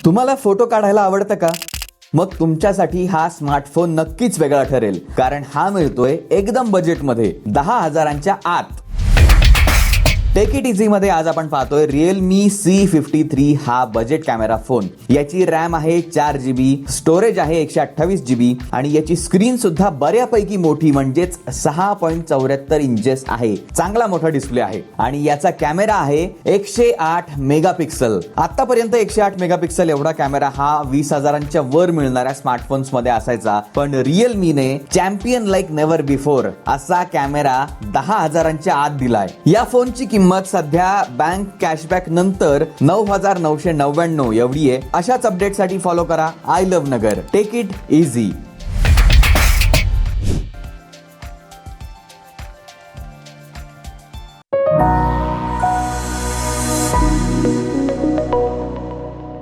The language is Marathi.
तुम्हाला फोटो काढायला आवडतं का? मग तुमच्यासाठी हा स्मार्टफोन नक्कीच वेगळा ठरेल, कारण हा मिळतोय एकदम बजेटमध्ये 10,000च्या आत. टेक इट इझी मध्ये आज आपण पाहतोय Realme C53 हा बजेट कॅमेरा फोन. याची रॅम आहे 4GB, स्टोरेज आहे 128GB आणि याची स्क्रीन सुद्धा बऱ्यापैकी मोठी म्हणजेच 6.74 इंचेस आहे. चांगला मोठा डिस्प्ले आहे आणि याचा कॅमेरा आहे 108 मेगापिक्सल. आतापर्यंत 108 मेगापिक्सल एवढा कॅमेरा हा 20,000च्या वर मिळणाऱ्या स्मार्टफोन्स मध्ये असायचा, पण Realme champion like never before असा कॅमेरा 10,000च्या आत दिलाय. या फोनची किंमत सध्या बँक कॅशबॅक नंतर 9,999 एवढी आहे. अशाच अपडेटसाठी फॉलो करा I love Nagar. Take it easy.